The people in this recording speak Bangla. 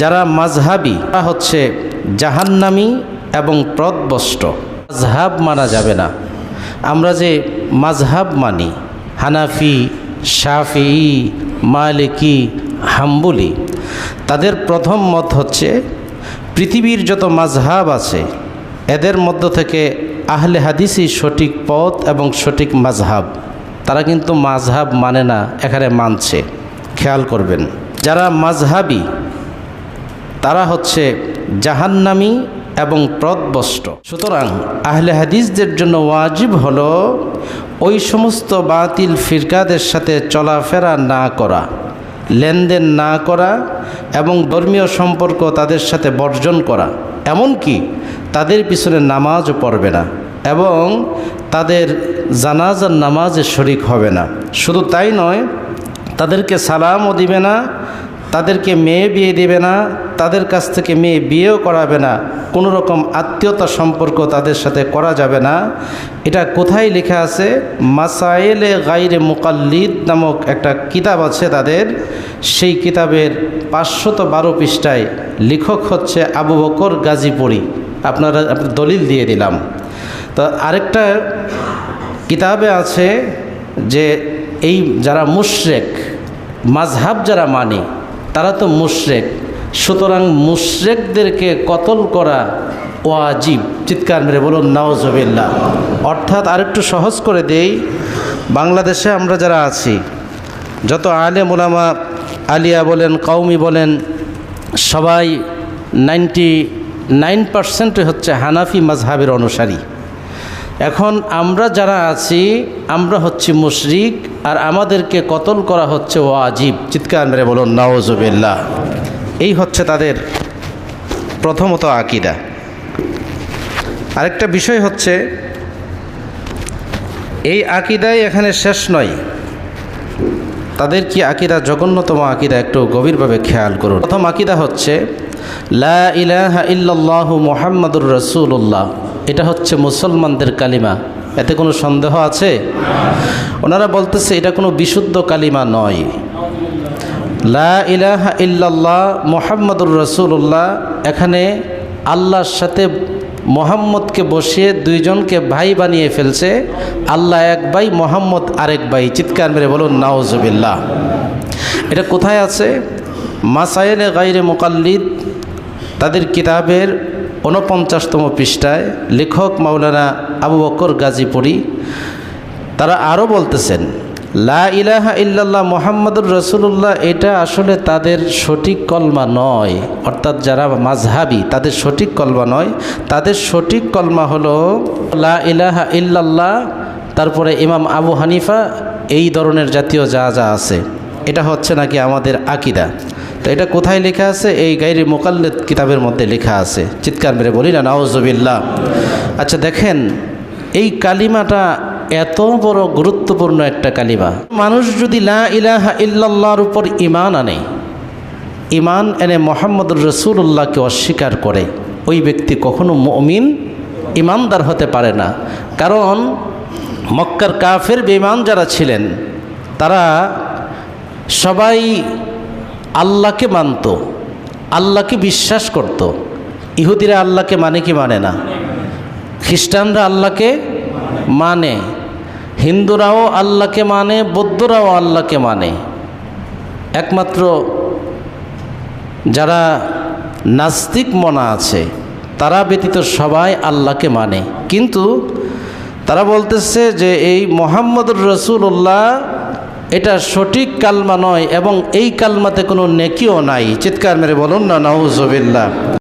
যারা মাযহাবী তারা হচ্ছে জাহান্নামী এবং পথভ্রষ্ট। মাযহাব মানা যাবে না। আমরা যে মাযহাব মানি হানাফি, শাফিঈ, মালিকি, হাম্বলি, তাদের প্রথম মত হচ্ছে পৃথিবীর যত মাযহাব আছে এদের মধ্য থেকে আহলে হাদিসই সঠিক পথ এবং সঠিক মাযহাব। তারা কিন্তু মাযহাব মানে না, এখানে মানছে, খেয়াল করবেন। যারা মাযহাবী তারা হচ্ছে জাহান্নামী এবং পথভ্রষ্ট। সুতরাং আহলে হাদিসদের জন্য ওয়াজিব হলো ওই সমস্ত বাতিল ফিরকাদের সাথে চলাফেরা না করা, লেনদেন না করা এবং ধর্মীয় সম্পর্ক তাদের সাথে বর্জন করা। এমনকি তাদের পিছনে নামাজও পড়বে না এবং তাদের জানাজার নামাজে শরিক হবে না। শুধু তাই নয়, তাদেরকে সালামও দিবে না, তাদেরকে মেয়ে বিয়ে দিবে না, তাদের কাছ থেকে মেয়ে বিয়েও করাবে না, কোনো রকম আত্মীয়তা সম্পর্ক তাদের সাথে করা যাবে না। এটা কোথায় লেখা আছে? মাসায়েলে গায়রে মুকাল্লিদ নামক একটা কিতাব আছে তাদের। সেই কিতাবের 512 পৃষ্ঠায় লেখক হচ্ছে আবু বকর গাজীপুরি। আপনারা দলিল দিয়ে দিলাম। তো আরেকটা কিতাবে আছে যে এই যারা মুশরিক, মাযহাব যারা মানে তারা তো মুশরিক, সুতরাং মুশরিকদেরকে কতল করা ওয়াজিব। চিৎকার মেরে বলুন নাউজুবিল্লাহ। অর্থাৎ আরেকটু সহজ করে দেই, বাংলাদেশে আমরা যারা আছি, যত আলেম উলামা, আলিয়া বলেন, কওমি বলেন, সবাই 99% হচ্ছে হানাফি মাযহাবের অনুসারী। এখন আমরা যারা আছি আমরা হচ্ছি মুশরিক আর আমাদেরকে কতল করা হচ্ছে ওয়াজিব। চিৎকার মেরে বলুন নাউজুবিল্লাহ। এই হচ্ছে তাদের প্রথমত আকীদা। আরেকটা বিষয় হচ্ছে এই আকীদাই এখানে শেষ নয়। তাদের কি আকীদা? জঘন্যতম আকীদা। একটু গভীরভাবে খেয়াল করুন। প্রথম আকীদা হচ্ছে লা ইলাহা ইল্লাল্লাহু মুহাম্মাদুর রাসূলুল্লাহ। এটা হচ্ছে মুসলমানদের কালিমা, এতে কোনো সন্দেহ আছে? ওনারা বলতেছে এটা কোনো বিশুদ্ধ কালিমা নয়। লা ইলাহা ইল্লাল্লাহ মুহাম্মাদুর রাসূলুল্লাহ, এখানে আল্লাহর সাথে মোহাম্মদকে বসিয়ে দুইজনকে ভাই বানিয়ে ফেলছে। আল্লাহ এক ভাই, মোহাম্মদ আরেক ভাই। চিৎকার মেরে বলুন নাউজুবিল্লাহ। এটা কোথায় আছে? মাসায়েলে গায়রে মুকাল্লিদ তাদের কিতাবের 49তম পৃষ্ঠায় লেখক মাওলানা আবু বকর গাজীপুরি তারা আরও বলতেছেন লা ইলাহা ইল্লাল্লাহ মুহাম্মাদুর রাসূলুল্লাহ এটা আসলে তাদের সঠিক কলমা নয়। অর্থাৎ যারা মাযহাবী তাদের সঠিক কলমা নয়, তাদের সঠিক কলমা হলো লা ইলাহা ইল্লাল্লাহ, তারপরে ইমাম আবু হানিফা, এই ধরনের জাতীয় যা যা আছে। এটা হচ্ছে নাকি আমাদের আকীদা। তো এটা কোথায় লেখা আছে? এই গায়রে মুকাল্লিদ কিতাবের মধ্যে লেখা আছে। চিৎকার মেরে বলি না নাউজুবিল্লাহ। আচ্ছা দেখেন, এই কালিমাটা এত বড় গুরুত্বপূর্ণ একটা কালিমা। মানুষ যদি লা ইলাহা ইল্লাল্লাহর উপর ঈমান আনে, ঈমান এনে মুহাম্মদুর রাসূলুল্লাহকে অস্বীকার করে, ওই ব্যক্তি কখনো মুমিন, ঈমানদার হতে পারে না। কারণ মক্কার কাফের বেঈমান যারা ছিলেন তারা সবাই আল্লাহকে মানত, আল্লাহকে বিশ্বাস করত। ইহুদিরা আল্লাহকে মানে কি মানে না? খ্রিস্টানরা আল্লাহকে মানে, হিন্দুরাও আল্লাহকে মানে, বৌদ্ধরাও আল্লাহকে মানে। একমাত্র যারা নাস্তিক মনা আছে তারা ব্যতীত সবাই আল্লাহকে মানে। কিন্তু তারা বলতেছে যে এই মুহাম্মদুর রাসূলুল্লাহ এটা সঠিক কালমা নয় এবং এই কালমাতে কোনো নেকিও নাই। চিৎকার মেরে বলুন না নাউজুবিল্লাহ।